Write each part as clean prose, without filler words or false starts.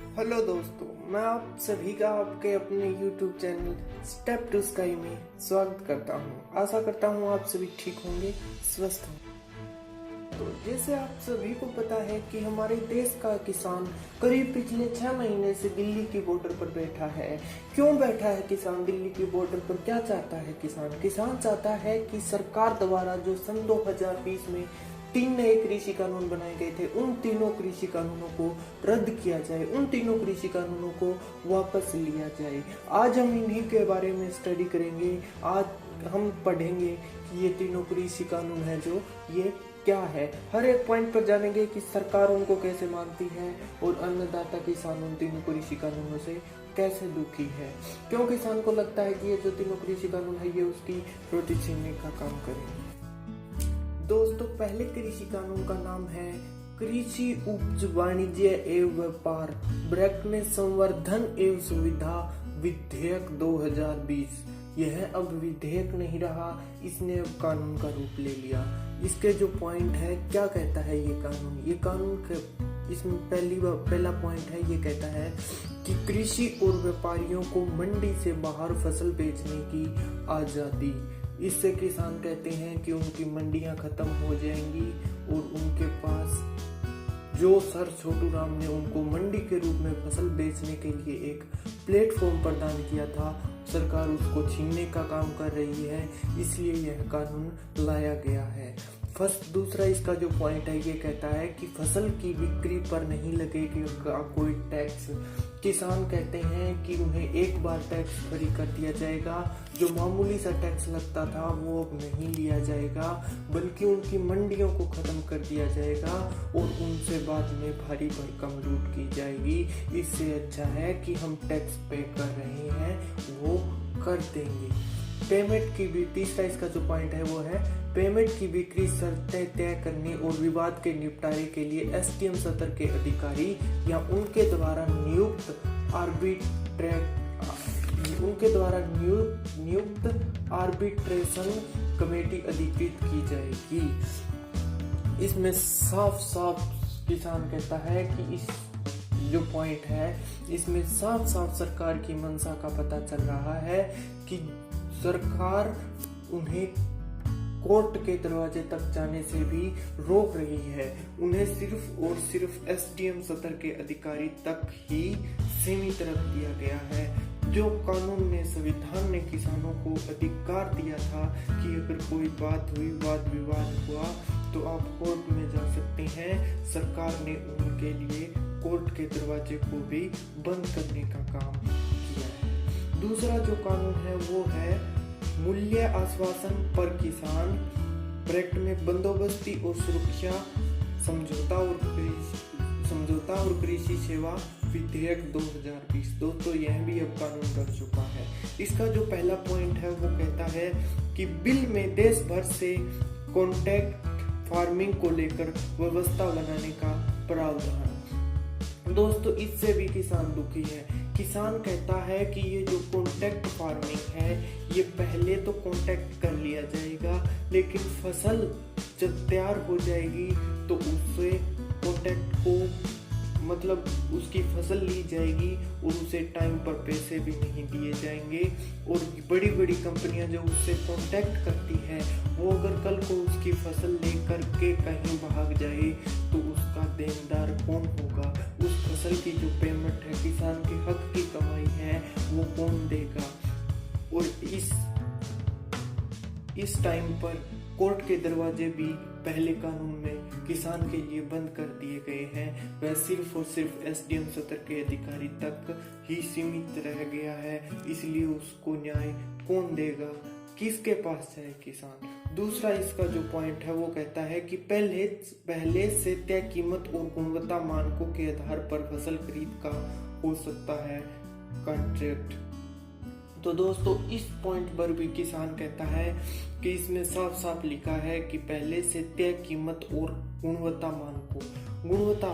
Hello दोस्तों, मैं आप सभी का आपके अपने YouTube channel step to sky में स्वागत करता हूं। आशा करता हूं आप सभी ठीक होंगे, स्वस्थ होंगे। तो जैसे आप सभी को पता है कि हमारे देश का किसान करीब पिछले 6 महीने से दिल्ली की बॉर्डर पर बैठा है। क्यों बैठा है किसान दिल्ली की बॉर्डर पर? क्या चाहता है किसान? किसान चाहता है कि सरकार द्वारा जो सन 2020 में 3 नए कृषि कानून बनाए गए थे, उन तीनों कृषि कानूनों को रद्द किया जाए, उन तीनों कृषि कानूनों को वापस लिया जाए। आज हम इन्हीं के बारे में स्टडी करेंगे। आज हम पढ़ेंगे कि ये तीनों कृषि कानून है जो ये क्या है। हर एक पॉइंट पर जानेंगे कि सरकार उनको कैसे मानती है और अन्नदाता किसान उन तीनों कृषि कानूनों से कैसे दुखी है। क्यों किसान को लगता है कि ये जो तीनों कृषि कानून है ये उसकी रोटी छीनने का काम करेंगे। दोस्तों, पहले कृषि कानून का नाम है कृषि उपज वाणिज्य एवं व्यापार ब्रैकेट में संवर्धन एवं सुविधा विधेयक 2020। यह अब विधेयक नहीं रहा, इसने अब कानून का रूप ले लिया। इसके जो पॉइंट है, क्या कहता है ये कानून? ये कानून इसमें पहला पॉइंट है, ये कहता है कि कृषि और व्यापारियों को मंडी से बाहर फसल बेचने की आजादी। इससे किसान कहते हैं कि उनकी मंडियां खत्म हो जाएंगी और उनके पास जो सर छोटू राम ने उनको मंडी के रूप में फसल बेचने के लिए एक प्लेटफॉर्म प्रदान किया था, सरकार उसको छीनने का काम कर रही है। इसलिए यह कानून लाया गया है। दूसरा इसका जो पॉइंट है, ये कहता है कि फसल की बिक्री पर नहीं लगेगा कोई टैक्स। किसान कहते हैं कि उन्हें एक बार टैक्स फ्री कर दिया जाएगा। जो मामूली सा टैक्स लगता था वो अब नहीं लिया जाएगा, बल्कि उनकी मंडियों को खत्म कर दिया जाएगा और उनसे बाद में भारी भरकम लूट की जाएगी। इससे अच्छा है कि हम टैक्स पे कर रहे हैं वो कर देंगे। पेमेंट की भी तीसरा इसका जो पॉइंट है वो है पेमेंट की बिक्री शर्तें तय करने और विवाद के निपटारे के लिए एसडीएम सत्र के अधिकारी या उनके द्वारा नियुक्त आर्बिट्रेशन कमेटी अधिकृत की जाएगी। इसमें साफ साफ किसान कहता है कि इस जो पॉइंट है इसमें साफ साफ सरकार की मंशा का पता चल रहा है कि सरकार उन्हें कोर्ट के दरवाजे तक जाने से भी रोक रही है। उन्हें सिर्फ और सिर्फ एसडीएम सत्र के अधिकारी तक ही सीमित रख दिया गया है। जो कानून ने, संविधान ने किसानों को अधिकार दिया था कि अगर कोई बात हुई, वाद विवाद हुआ तो आप कोर्ट में जा सकते हैं, सरकार ने उनके लिए कोर्ट के दरवाजे को भी बंद करने का काम किया है। दूसरा जो कानून है वो है मूल्य आश्वासन पर किसान ब्रैकेट में बंदोबस्ती और सुरक्षा समझौता और कृषि सेवा विधेयक 2020। दोस्तों, यह भी अब कानून बन चुका है। इसका जो पहला पॉइंट है वो कहता है कि बिल में देश भर से कॉन्ट्रैक्ट फार्मिंग को लेकर व्यवस्था बनाने का प्रावधान। दोस्तों, इससे भी किसान दुखी है। किसान कहता है कि ये जो कॉन्ट्रैक्ट फार्मिंग है ये पहले तो कॉन्ट्रैक्ट कर लिया जाएगा, लेकिन फसल जब तैयार हो जाएगी तो उससे कॉन्ट्रैक्ट को मतलब उसकी फसल ली जाएगी और उसे टाइम पर पैसे भी नहीं दिए जाएंगे। और बड़ी बड़ी कंपनियां जो उससे कॉन्ट्रैक्ट करती है वो अगर कल को उसकी फसल लेकर के कहीं भाग जाए तो उसका देनदार कौन होगा? उस फसल की जो पेमेंट है, किसान के हक की कमाई है, वो कौन देगा? और इस टाइम पर कोर्ट के दरवाजे भी पहले कानून में किसान के लिए बंद कर दिए गए हैं। वह सिर्फ और सिर्फ एसडीएम सत्र के अधिकारी तक ही सीमित रह गया है। इसलिए उसको न्याय कौन देगा? किसके पास जाए किसान? दूसरा इसका जो पॉइंट है वो कहता है कि पहले से तय कीमत और गुणवत्ता मानकों के आधार पर फसल खरीद का हो सकता है कॉन्ट्रैक्ट। तो दोस्तों, इस पॉइंट पर भी किसान कहता है कि इसमें साफ साफ लिखा है कि पहले से तय कीमत और गुणवत्ता मानकों। गुणवत्ता,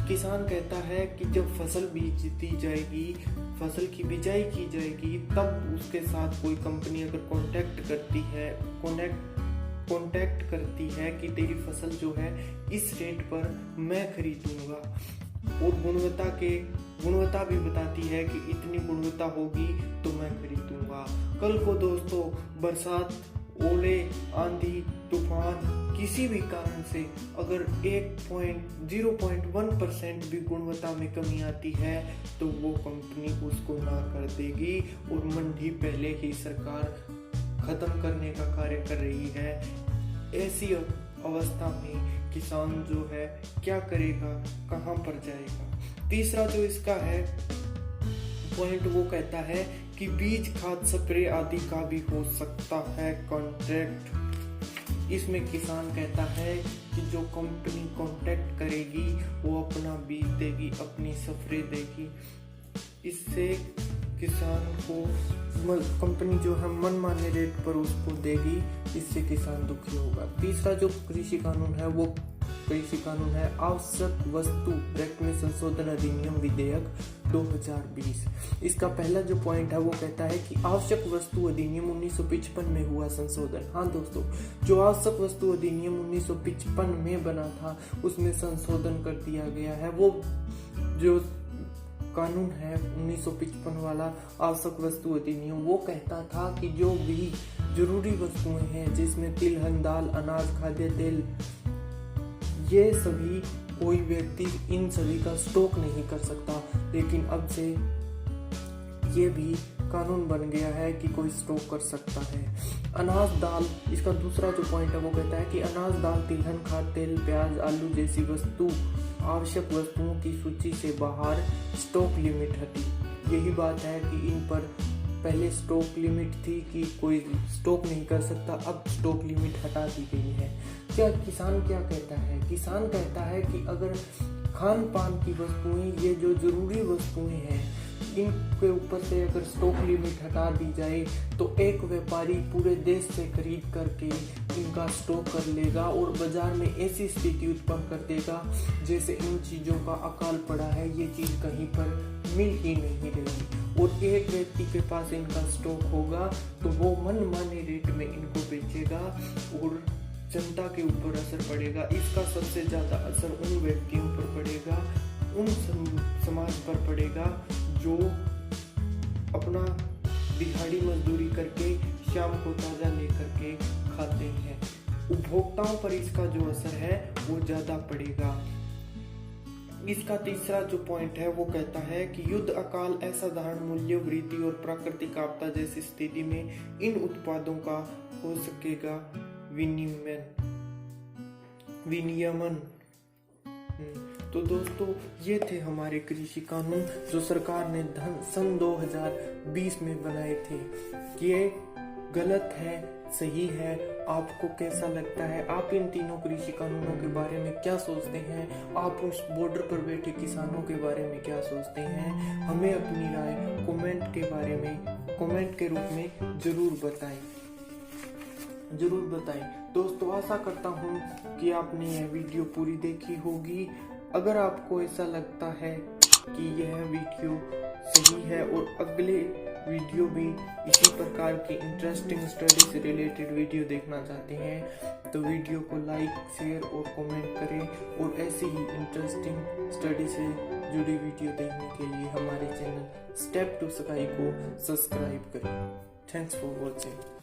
किसान कहता है कि जब फसल बीजती जाएगी, फसल की बिजाई की जाएगी, तब उसके साथ कोई कंपनी अगर कॉन्टैक्ट करती है कि तेरी फसल जो है इस रेट पर मैं खरीदूंगा और गुणवत्ता के गुणवत्ता भी बताती है कि इतनी गुणवत्ता होगी तो मैं खरीदूंगा। कल को दोस्तों बरसात, ओले, आंधी, तूफान किसी भी कारण से अगर 0.1% भी गुणवत्ता में कमी आती है तो वो कंपनी उसको ना कर देगी और मंडी पहले ही सरकार खत्म करने का कार्य कर रही है। ऐसी अवस्था में किसान जो है क्या करेगा, कहां पर जाएगा। तीसरा जो इसका है पॉइंट वो कहता है कि बीज, खाद, स्प्रे आदि का भी हो सकता है कॉन्ट्रैक्ट। इसमें किसान कहता है कि जो कंपनी कॉन्ट्रैक्ट करेगी वो अपना बीज देगी, अपनी स्प्रे देगी। इससे किसान को कंपनी जो है मनमाने रेट पर उसको देगी, इससे किसान दुखी होगा। तीसरा जो कृषि कानून है वो कृषि कानून है आवश्यक वस्तु में संशोधन अधिनियम विधेयक 2020। इसका पहला जो पॉइंट है वो कहता है कि आवश्यक वस्तु अधिनियम 1955 में हुआ संशोधन। हाँ दोस्तों, जो आवश्यक वस्तु अधिनियम 1955 में बना था उसमें संशोधन कर दिया गया है। वो जो कानून है 1955 वाला आवश्यक वस्तु अधिनियम, वो कहता था कि जो भी जरूरी वस्तुएं हैं जिसमें तिलहन, दाल, अनाज, खाद्य तेल, ये सभी कोई व्यक्ति इन सभी का स्टॉक नहीं कर सकता। लेकिन अब से ये भी कानून बन गया है कि कोई स्टॉक कर सकता है। अनाज, दाल, इसका दूसरा जो पॉइंट है वो कहता है कि अनाज, दाल, तिलहन, खाद्य तेल, प्याज, आलू जैसी वस्तु आवश्यक वस्तुओं की सूची से बाहर स्टॉक लिमिट हटी। यही बात है कि इन पर पहले स्टॉक लिमिट थी कि कोई स्टॉक नहीं कर सकता, अब स्टॉक लिमिट हटा दी गई है। क्या किसान क्या कहता है? किसान कहता है कि अगर खान पान की वस्तुएं, ये जो जरूरी वस्तुएं हैं, इनके ऊपर से अगर स्टॉक लिमिट हटा दी जाए तो एक व्यापारी पूरे देश से खरीद करके इनका स्टॉक कर लेगा और बाजार में ऐसी स्थिति उत्पन्न कर देगा जैसे इन चीज़ों का अकाल पड़ा है, ये चीज़ कहीं पर मिल ही नहीं रही। और एक व्यक्ति के पास इनका स्टॉक होगा तो वो मनमाने रेट में इनको बेचेगा और जनता के ऊपर असर पड़ेगा। इसका सबसे ज़्यादा असर उन व्यक्तियों पर पड़ेगा, उन समाज पर पड़ेगा जो अपना दिहाड़ी मजदूरी करके शाम को ताज़ा लेकर के खाते हैं। उपभोक्ताओं पर इसका जो असर है वो ज़्यादा पड़ेगा। इसका तीसरा जो पॉइंट है वो कहता है कि युद्ध, अकाल, असाधारण मूल्य वृद्धि और प्राकृतिक आपदा जैसी स्थिति में इन उत्पादों का हो सकेगा विनियमन। तो दोस्तों ये थे हमारे कृषि कानून जो सरकार ने सन 2020 में बनाए थे। ये गलत है, सही है, आपको कैसा लगता है? आप इन तीनों कृषि कानूनों के बारे में क्या सोचते हैं? आप उस बॉर्डर पर बैठे किसानों के बारे में क्या सोचते हैं? हमें अपनी राय कमेंट के रूप में जरूर बताएं। दोस्तों आशा करता हूँ कि आपने यह वीडियो पूरी देखी होगी। अगर आपको ऐसा लगता है कि यह वीडियो सही है और अगले वीडियो भी इसी प्रकार की इंटरेस्टिंग स्टडी से रिलेटेड वीडियो देखना चाहते हैं तो वीडियो को लाइक, शेयर और कमेंट करें और ऐसी ही इंटरेस्टिंग स्टडी से जुड़ी वीडियो देखने के लिए हमारे चैनल स्टेप टू स्काई को सब्सक्राइब करें। Thanks for watching.